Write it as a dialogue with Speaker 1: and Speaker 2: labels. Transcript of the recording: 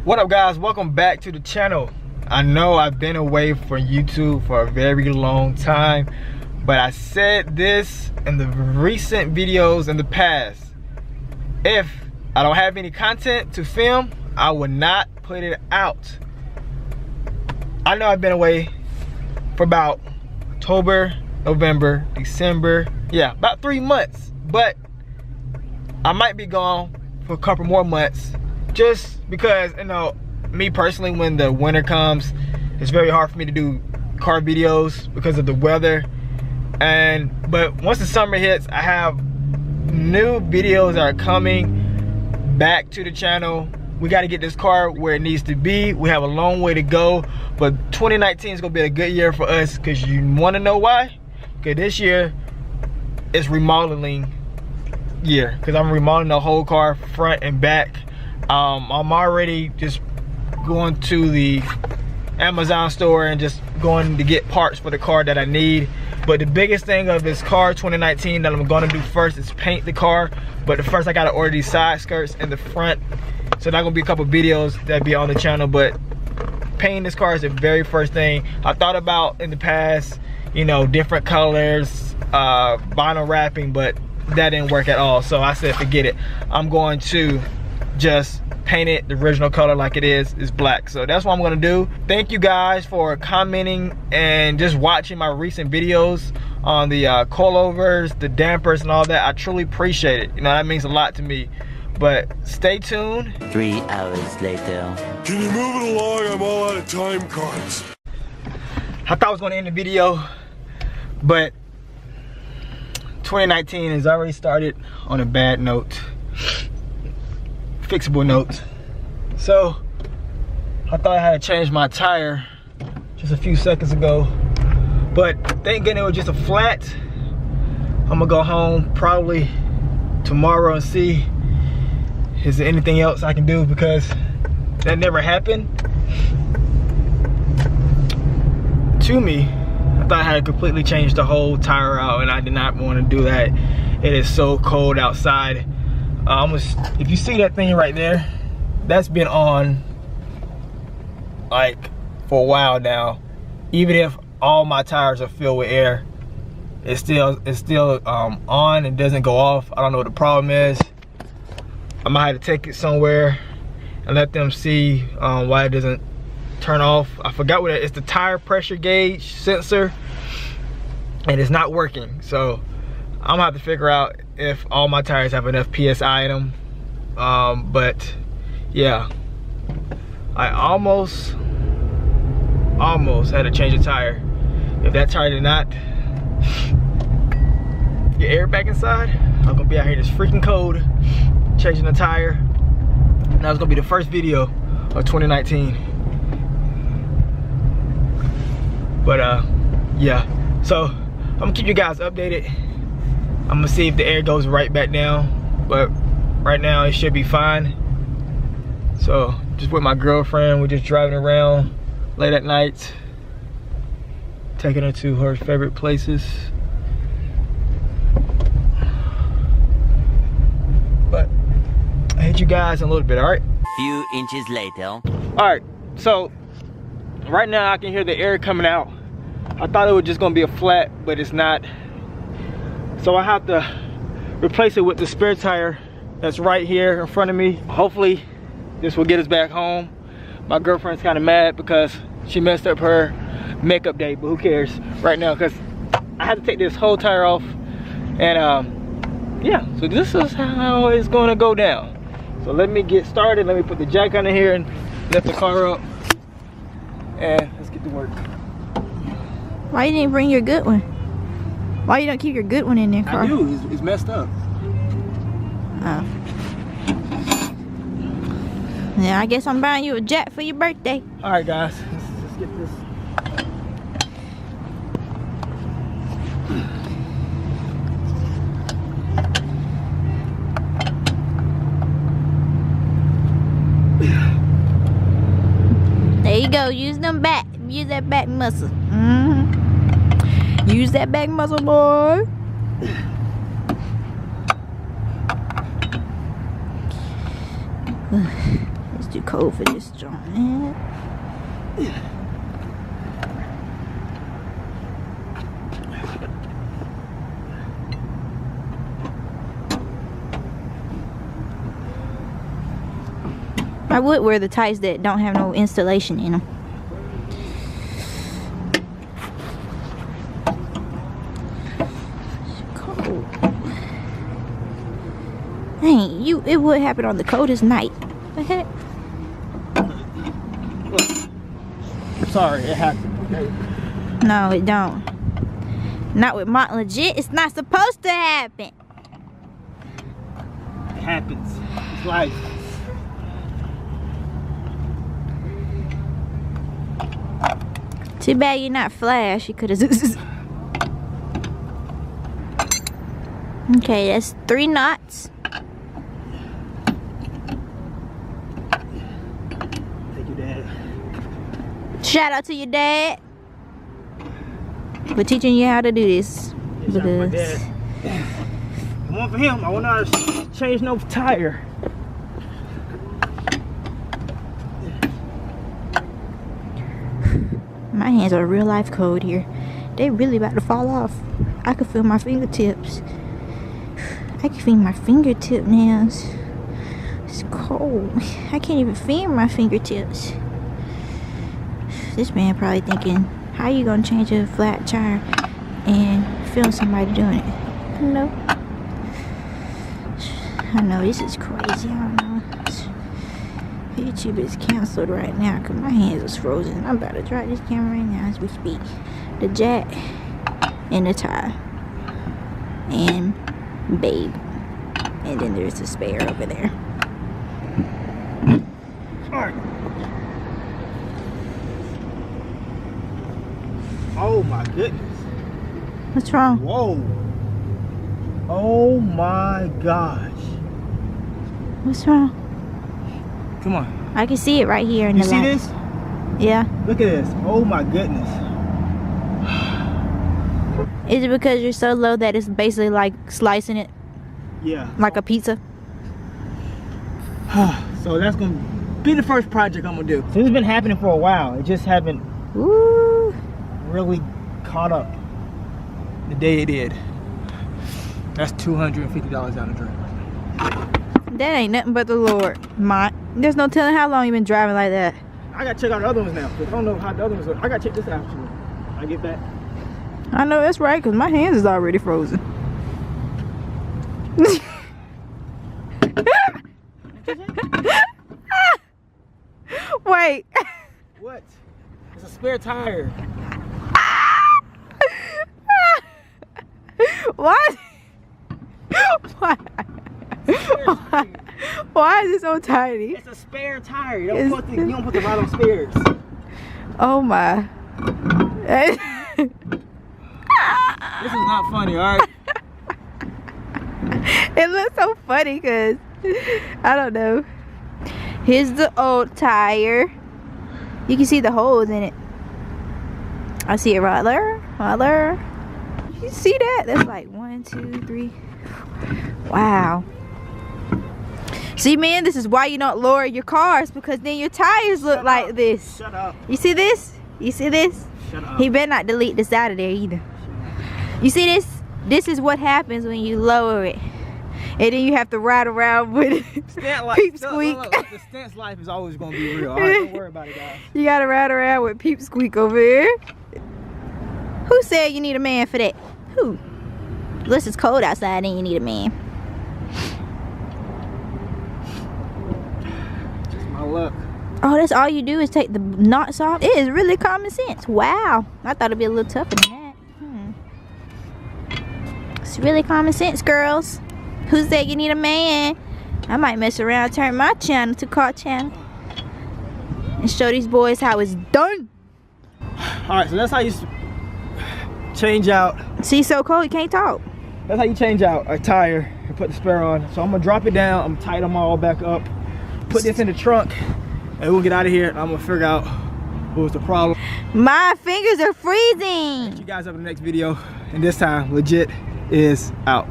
Speaker 1: What up, guys? Welcome back to the channel. I know I've been away from YouTube for a very long time, but I said this in the recent videos in the past. If I don't have any content to film, I will not put it out. I know I've been away for about October, November, December, yeah, about 3 months, but I might be gone for a couple more months just because, you know, me personally, when the winter comes, it's very hard for me to do car videos because of the weather. But once the summer hits, I have new videos that are coming back to the channel. We got to get this car where it needs to be. We have a long way to go, but 2019 is gonna be a good year for us. Because you want to know why? Because this year it's remodeling year, because I'm remodeling the whole car front and back. I'm already just going to the Amazon store and just going to get parts for the car that I need. But the biggest thing of this car 2019 that I'm gonna do first is paint the car. But first I gotta order these side skirts in the front. So there's gonna be a couple videos that be on the channel, but painting this car is the very first thing. I thought about in the past, you know, different colors, vinyl wrapping, but that didn't work at all. So I said forget it. I'm going to just paint it the original color like it is black. So that's what I'm gonna do. Thank you guys for commenting and just watching my recent videos on the coilovers, the dampers and all that. I truly appreciate it. You know, that means a lot to me. But stay tuned.
Speaker 2: 3 hours later.
Speaker 3: Can you move it along? I'm all out of time cards.
Speaker 1: I thought I was gonna end the video, but 2019 has already started on a bad note. Fixable note. So I thought I had to change my tire just a few seconds ago, but thank goodness it was just a flat. I'm gonna go home probably tomorrow and see is there anything else I can do, because that never happened to me. I thought I had to completely change the whole tire out, and I did not want to do that. It is so cold outside. If you see that thing right there, that's been on like for a while now. Even if all my tires are filled with air, it's still on. It doesn't go off. I don't know what the problem is. I might have to take it somewhere and let them see why it doesn't turn off. I forgot what it is. It's the tire pressure gauge sensor, and it's not working. So I'm gonna have to figure out if all my tires have enough PSI in them. But yeah, I almost had to change a tire. If that tire did not get air back inside, I'm gonna be out here this freaking cold changing the tire. And that was gonna be the first video of 2019. But yeah, so I'm gonna keep you guys updated. I'm gonna see if the air goes right back down, but right now it should be fine. So just with my girlfriend, we're just driving around late at night, taking her to her favorite places. But I'll hit you guys in a little bit, all right?
Speaker 2: Few inches later.
Speaker 1: All right, so right now I can hear the air coming out. I thought it was just gonna be a flat, but it's not. So I have to replace it with the spare tire that's right here in front of me. Hopefully this will get us back home. My girlfriend's kind of mad because she messed up her makeup day, but who cares right now, because I had to take this whole tire off. And yeah, so this is how it's gonna go down. So let me get started. Let me put the jack under here and lift the car up, and let's get to work.
Speaker 4: Why you didn't bring your good one? Why you don't keep your good one in your car?
Speaker 1: I do. It's messed up.
Speaker 4: Oh. Yeah, I guess I'm buying you a jack for your birthday.
Speaker 1: All right, guys. Let's get this.
Speaker 4: There you go. Use them back. Use that back muscle. Use that back muscle, boy. too cold for this joint, man. I would wear the tights that don't have no installation in them. It's cold. Dang, it would happen on the coldest night. What the heck?
Speaker 1: Sorry, it happened. Okay.
Speaker 4: No, it don't. Not with my legit. It's not supposed to happen.
Speaker 1: It happens. It's life.
Speaker 4: Too bad you're not Flash. You could have. Okay, that's 3 knots.
Speaker 1: Thank you, Dad.
Speaker 4: Shout out to your dad for teaching you how to do this.
Speaker 1: Yeah, shout out to my dad. Come on for him. I want to know how to change no tire.
Speaker 4: My hands are real life cold here. They really about to fall off. I can feel my fingertips. I can feel my fingertip nails. It's cold. I can't even feel my fingertips. This man probably thinking, how you gonna change a flat tire and film somebody doing it? I know this is crazy. I don't know. YouTube is canceled right now because my hands is frozen. I'm about to try this camera right now as we speak. The jack and the tie and babe, and then there's a spare over there.
Speaker 1: Alright. Oh my goodness.
Speaker 4: What's wrong?
Speaker 1: Whoa. Oh my gosh.
Speaker 4: What's wrong?
Speaker 1: Come on.
Speaker 4: I can see it right here in
Speaker 1: You
Speaker 4: the
Speaker 1: see
Speaker 4: light.
Speaker 1: this?
Speaker 4: Yeah.
Speaker 1: Look at this. Oh my goodness.
Speaker 4: Is it because you're so low that it's basically like slicing it
Speaker 1: Yeah.
Speaker 4: like a pizza?
Speaker 1: So that's gonna be the first project I'm gonna do. So it's been happening for a while. It just haven't
Speaker 4: Woo.
Speaker 1: really caught up the day it did. That's $250 down the drain.
Speaker 4: That ain't nothing but the Lord. There's no telling how long you've been driving like that.
Speaker 1: I gotta check out the other ones now, because I don't know how the other ones look. I gotta check this out when I get back.
Speaker 4: I know that's right, because my hands is already frozen. Wait.
Speaker 1: What? It's a spare tire.
Speaker 4: What? Why? Why is it so tiny?
Speaker 1: It's a spare tire. You don't put the right on spares.
Speaker 4: Oh my.
Speaker 1: This is not funny, alright?
Speaker 4: It looks so funny because I don't know. Here's the old tire. You can see the holes in it. I see it right there. Right there. You see that? That's like 1, 2, 3. Wow. See, man, this is why you don't lower your cars, because then your tires look like this.
Speaker 1: Shut up.
Speaker 4: You see this? You see this?
Speaker 1: Shut up.
Speaker 4: He better not delete this out of there either. You see this? This is what happens when you lower it. And then you have to ride around with Peep Squeak.
Speaker 1: Look, the stance life is always going to be real. Alright, don't worry about it, guys.
Speaker 4: You gotta ride around with Peep Squeak over here. Who said you need a man for that? Who? Unless it's cold outside and you need a man.
Speaker 1: Just my luck.
Speaker 4: Oh, that's all you do is take the knots off? It is really common sense. Wow. I thought it'd be a little tougher than that. It's really common sense, girls. Who said you need a man? I might mess around and turn my channel to car channel and show these boys how it's done.
Speaker 1: Alright, so that's how you change out.
Speaker 4: See, so cold you can't talk.
Speaker 1: That's how you change out a tire and put the spare on. So I'm gonna drop it down. I'm gonna tighten them all back up. Put this in the trunk, and we'll get out of here. And I'm gonna figure out what was the problem.
Speaker 4: My fingers are freezing.
Speaker 1: See you guys up in the next video. And this time, legit is out.